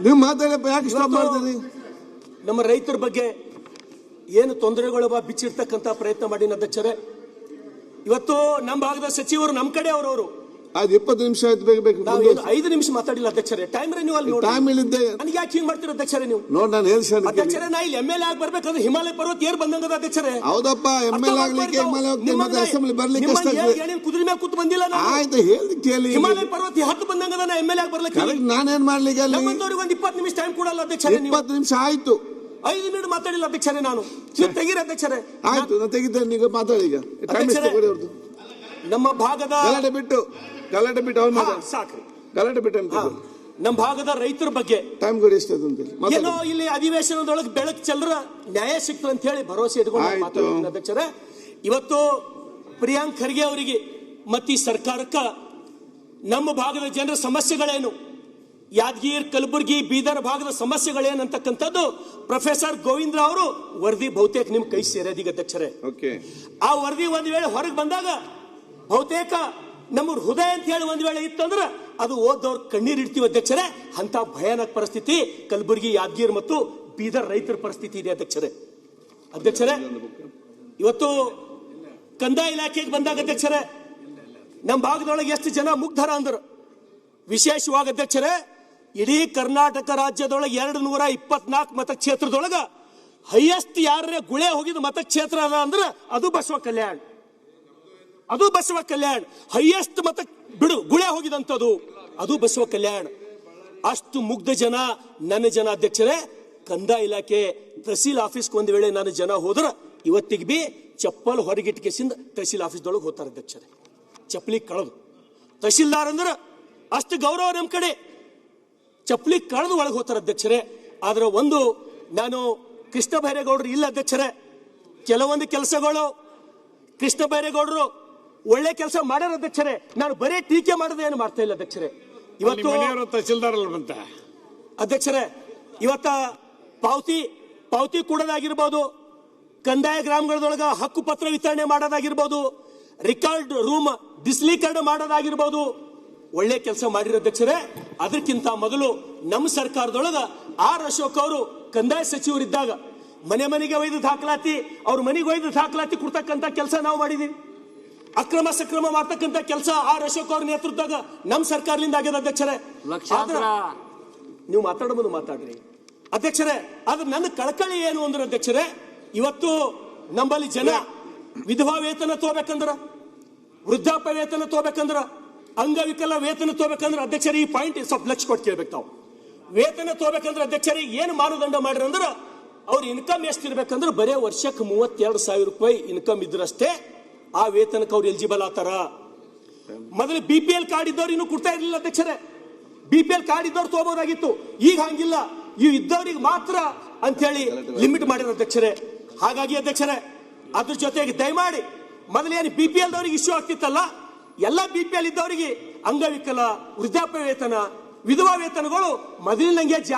ನೀವು ಮಾತಾಡಪ್ಪ, ಯಾಕೆ ಸ್ಟಾಪ್ ಮಾಡ್ತೀರಿ? ನಮ್ಮ ರೈತರ ಬಗ್ಗೆ ಏನು ತೊಂದರೆಗಳು ಬಿಚ್ಚಿರ್ತಕ್ಕಂಥ ಪ್ರಯತ್ನ ಮಾಡಿನ ಅಧ್ಯಕ್ಷರೇ. ಇವತ್ತು ನಮ್ಮ ಭಾಗದ ಸಚಿವರು ನಮ್ಮ ಕಡೆ ಅವರು ಅದು 20 ನಿಮಿಷ ಆಯ್ತು, ಬೇಕು 5 ನಿಮಿಷ ಮಾತಾಡಿಲ್ಲ ಅಧ್ಯಕ್ಷರೇ. ಟೈಮ್ ರಿನ್ಯೂವಲ್ ನೋಡಿ, ಟೈಮ್ ಇಲ್ಲಿದ್ದೆ ನನಗೆ ಯಾಕೆ ಹಿಂಗ್ ಮಾಡ್ತೀರ ಅಧ್ಯಕ್ಷರೇ ನೀವು? ನೋಡಿ ನಾನು ಅಧ್ಯಕ್ಷರೇ, ನಾ ಇಲ್ಲಿ MLA ಆಗಿ ಬರ್ಬೇಕಾದ್ರೆ ಹಿಮಾಲಯ ಪರ್ವತ ಏರ್ ಬಂದಂಗದ ಅಧ್ಯಕ್ಷರೇ. ಹೌದಪ್ಪ, MLA ಆಗ್ಲಿಕ್ಕೆ ಮತ್ತೆ ಅಸೆಂಬ್ಲಿ ಬರ್ಲಿಕ್ಕೆ ಕುದುರೆ ಮೇಲೆ ಕೂತು ಬಂದಿಲ್ಲ. ಆಯ್ತು, ಹೇಳಿ ಕೇಳಿ. ಹಿಮಾಲಯ ಪರ್ವತ 10 ಬಂದಂಗದ ನಾ MLA ಆಗಿ ಬರ್ಲಿಕ್ಕೆ. ನಾನೇನ್ ಮಾಡ್ಲಿಕ್ಕೆ? ನಮ್ಮಂತವ್ರಿಗೆ ಒಂದು 20 ನಿಮಿಷ ಟೈಮ್ ಕೊಡಲ್ಲ ಅಧ್ಯಕ್ಷರೇ. 20 ನಿಮಿಷ ಆಯ್ತು, 5 ಮಿನಿಟ್ ಮಾತಾಡಿಲ್ಲ ಅಧ್ಯಕ್ಷರೇ. ನಾನು ನೀವು ತೆಗೀರಿ ಅಧ್ಯಕ್ಷರೇ. ಆಯ್ತು, ನಾನು ತೆಗಿದ್ದೇನೆ. ಈಗ ಮಾತಾಡಿ. ಈಗ ನಮ್ಮ ಭಾಗದ ಗಲಾಟೆ ಬಿಟ್ಟು ಅವ್ರು ಸಾಕ್ರಿ, ಗಲಾಟೆ ಬಿಟ್ಟು ನಮ್ಮ ಭಾಗದ ರೈತರ ಬಗ್ಗೆ ಟೈಮ್ ಕೊಡಿ. ಎಷ್ಟು ಏನೋ ಇಲ್ಲಿ ಅಧಿವೇಶನದೊಳಗೆ ಬೆಳಕು ಚೆಲ್ಲರ ನ್ಯಾಯ ಸಿಕ್ತದೆ ಅಂತ ಹೇಳಿ ಭರವಸೆ ಇಟ್ಕೊಂಡು ಮಾತಾಡ್ತೀನಿ ಅಧ್ಯಕ್ಷರೇ. ಇವತ್ತು ಪ್ರಿಯಾಂಕ್ ಖರ್ಗೆ ಅವರಿಗೆ ಮತ್ತು ಈ ಸರ್ಕಾರಕ್ಕ ನಮ್ಮ ಭಾಗದ ಜನರ ಸಮಸ್ಯೆಗಳೇನು, ಯಾದಗಿರಿ, ಕಲಬುರಗಿ, ಬೀದರ್ ಭಾಗದ ಸಮಸ್ಯೆಗಳೇನಂತಕ್ಕಂಥದ್ದು ಪ್ರೊಫೆಸರ್ ಗೋವಿಂದ್ರ ಅವರು ವರದಿ ಬಹುತೇಕ ನಿಮ್ ಕೈ ಸೇರೋದೀಗ ಅಧ್ಯಕ್ಷರೇ. ಆ ವರದಿ ಒಂದ್ ವೇಳೆ ಹೊರಗೆ ಬಂದಾಗ ಬಹುತೇಕ ನಮ್ಮ ಹೃದಯ ಅಂತ ಹೇಳಿ ಒಂದ್ ವೇಳೆ ಇತ್ತಂದ್ರೆ ಅದು ಓದವ್ರ ಕಣ್ಣೀರ್ ಇಡ್ತೀವಿ ಅಧ್ಯಕ್ಷರೇ. ಅಂತ ಭಯಾನಕ ಪರಿಸ್ಥಿತಿ ಕಲಬುರಗಿ, ಯಾದಗಿರಿ ಮತ್ತು ಬೀದರ್ ರೈತರ ಪರಿಸ್ಥಿತಿ ಇದೆ ಅಧ್ಯಕ್ಷರೇ. ಇವತ್ತು ಕಂದಾಯ ಇಲಾಖೆಗೆ ಬಂದಾಗ ಅಧ್ಯಕ್ಷರೇ, ನಮ್ಮ ಭಾಗದೊಳಗೆ ಎಷ್ಟು ಜನ ಮುಗ್ಧರ ಅಂದ್ರು. ವಿಶೇಷವಾಗಿ ಅಧ್ಯಕ್ಷರೇ, ಇಡೀ ಕರ್ನಾಟಕ ರಾಜ್ಯದೊಳಗೆ 224 ಮತಕ್ಷೇತ್ರದೊಳಗ ಹೈಯೆಸ್ಟ್ ಯಾರೇ ಗುಳೆ ಹೋಗಿದ ಮತಕ್ಷೇತ್ರ ಅದ ಅಂದ್ರೆ ಅದು ಬಸವ ಕಲ್ಯಾಣ್. ಹೈಯೆಸ್ಟ್ ಮತ ಗುಳೆ ಹೋಗಿದಂಥದ್ದು ಅದು ಬಸವ ಕಲ್ಯಾಣ್. ಅಷ್ಟು ಮುಗ್ಧ ಜನ ನನ್ನ ಜನ ಅಧ್ಯಕ್ಷರೇ. ಕಂದಾಯ ಇಲಾಖೆ ತಹಸೀಲ್ ಆಫೀಸ್ಗೆ ಒಂದ್ ವೇಳೆ ನನ್ನ ಜನ ಹೋದ್ರ ಇವತ್ತಿಗೆ ಬಿ ಚಪ್ಪಲ್ ಹೊರಗಿಟ್ಟಿಗೆಸಿಂದ ತಹಸೀಲ್ ಆಫೀಸ್ದೊಳಗೆ ಹೋಗ್ತಾರೆ ಅಧ್ಯಕ್ಷರೇ. ಚಪ್ಪಲಿ ಕಳೆದು ತಹಸೀಲ್ದಾರ್ ಅಂದ್ರೆ ಅಷ್ಟು ಗೌರವ ನಮ್ಮ ಕಡೆ, ಚಪ್ಪಲಿ ಕಳೆದು ಒಳಗೆ ಹೋಗ್ತಾರೆ ಅಧ್ಯಕ್ಷರೇ. ಆದ್ರೆ ಒಂದು ನಾನು ಕೃಷ್ಣ ಬೈರೇಗೌಡರು ಇಲ್ಲ ಅಧ್ಯಕ್ಷರೇ. ಕೆಲವೊಂದು ಕೆಲಸಗಳು ಕೃಷ್ಣ ಬೈರೇಗೌಡರು ಒಳ್ಳೆ ಕೆಲಸ ಮಾಡ್ಯಾರ ಅಧ್ಯಕ್ಷರೇ. ನಾನು ಬರೀ ಟೀಕೆ ಮಾಡದೆ ಏನು ಮಾಡ್ತಾ ಇಲ್ಲ ಅಧ್ಯಕ್ಷರೇ. ಇವತ್ತು ತಹಸೀಲ್ದಾರ್ ಬಂತ ಅಧ್ಯಕ್ಷರೇ, ಇವತ್ತ ಪಾವತಿ ಕೊಡೋದಾಗಿರ್ಬೋದು, ಕಂದಾಯ ಗ್ರಾಮಗಳದೊಳಗ ಹಕ್ಕು ಪತ್ರ ವಿತರಣೆ ಮಾಡೋದಾಗಿರ್ಬೋದು, ರೆಕಾರ್ಡ್ ರೂಮ್ ಡಿಸ್ಲೀಕರಣ ಮಾಡೋದಾಗಿರ್ಬೋದು, ಒಳ್ಳೆ ಕೆಲಸ ಮಾಡಿರೋ ಅಧ್ಯಕ್ಷರೇ. ಅದಕ್ಕಿಂತ ಮೊದಲು ನಮ್ಮ ಸರ್ಕಾರದೊಳಗ ಆರ್ ಅಶೋಕ್ ಅವರು ಕಂದಾಯ ಸಚಿವರಿದ್ದಾಗ ಮನೆಗೆ ಒಯ್ದು ದಾಖಲಾತಿ, ಅವ್ರ ಮನೆಗೆ ಒಯ್ದು ದಾಖಲಾತಿ ಕೊಡ್ತಕ್ಕಂಥ ಕೆಲಸ ನಾವು ಮಾಡಿದೀವಿ. ಅಕ್ರಮ ಸಕ್ರಮ ಮಾಡ್ತಕ್ಕಂಥ ಕೆಲಸ ಆರ್ ಅಶೋಕ್ ಅವ್ರ ನೇತೃತ್ವದಾಗ ನಮ್ಮ ಸರ್ಕಾರದಿಂದ ಆಗ್ಯದ ಅಧ್ಯಕ್ಷರೇ. ನೀವು ಮಾತಾಡಬಹುದು ಮಾತಾಡ್ರಿ ಅಧ್ಯಕ್ಷರೇ. ಆದ್ರೆ ನನ್ನ ಕಳಕಳಿ ಏನು ಅಂದ್ರೆ ಅಧ್ಯಕ್ಷರೇ, ಇವತ್ತು ನಮ್ಮಲ್ಲಿ ಜನ ವಿಧವಾ ವೇತನ ತಗೋಬೇಕಂದ್ರ, ವೃದ್ಧಾಪ್ಯ ವೇತನ ತಗೋಬೇಕಂದ್ರ, ಅಂಗವಿಕಲ ವೇತನ ತಗೋಬೇಕಂದ್ರೆ ಅಧ್ಯಕ್ಷರೇ, ಈ ಪಾಯಿಂಟ್ ಸ್ವಲ್ಪ ಲಕ್ಷ ಕೊಟ್ಟು ಕೇಳ್ಬೇಕು. ತಾವು ವೇತನ ತಗೋಬೇಕಂದ್ರೆ ಅಧ್ಯಕ್ಷರೇ ಏನು ಮಾನದಂಡ ಮಾಡ್ರಿ ಅಂದ್ರ, ಅವ್ರ ಇನ್ಕಮ್ ಎಷ್ಟಿರ್ಬೇಕಂದ್ರೆ ಬರೇ ವರ್ಷಕ್ಕೆ 32,000 ರೂಪಾಯಿ ಇನ್ಕಮ್ ಇದ್ರಷ್ಟೇ ಆ ವೇತನಕ್ಕೆ ಅವ್ರು ಎಲಿಜಿಬಲ್ ಆತಾರ. ಮೊದಲು BPL ಕಾರ್ಡ್ ಇದ್ದವ್ರು ಇನ್ನೂ ಕೊಡ್ತಾ ಇರ್ಲಿಲ್ಲ ಅಧ್ಯಕ್ಷರೇ. BPL ಕಾರ್ಡ್ ಇದ್ದವ್ರು ತಗೋಬಹುದಾಗಿತ್ತು, ಈಗ ಹಂಗಿಲ್ಲ, ಇವು ಇದ್ದವ್ರಿಗೆ ಮಾತ್ರ ಅಂತ ಹೇಳಿ ಲಿಮಿಟ್ ಮಾಡಿರೋ ಅಧ್ಯಕ್ಷರೇ. ಹಾಗಾಗಿ ಅಧ್ಯಕ್ಷರೇ, ಅದ್ರ ಜೊತೆಗೆ ದಯಮಾಡಿ ಮೊದಲೇನು BPL ದವ್ರಿಗೆ ಇಶ್ಯೂ ಆಗ್ತಿತ್ತಲ್ಲ, ಎಲ್ಲ BPL ಇದ್ದವರಿಗೆ ಅಂಗವಿಕಲ, ವೃದ್ಧಾಪ್ಯ ವೇತನ, ವಿಧವಾ ವೇತನಗಳು ಮೊದಲಿನಂಗೆ ಜಾರಿ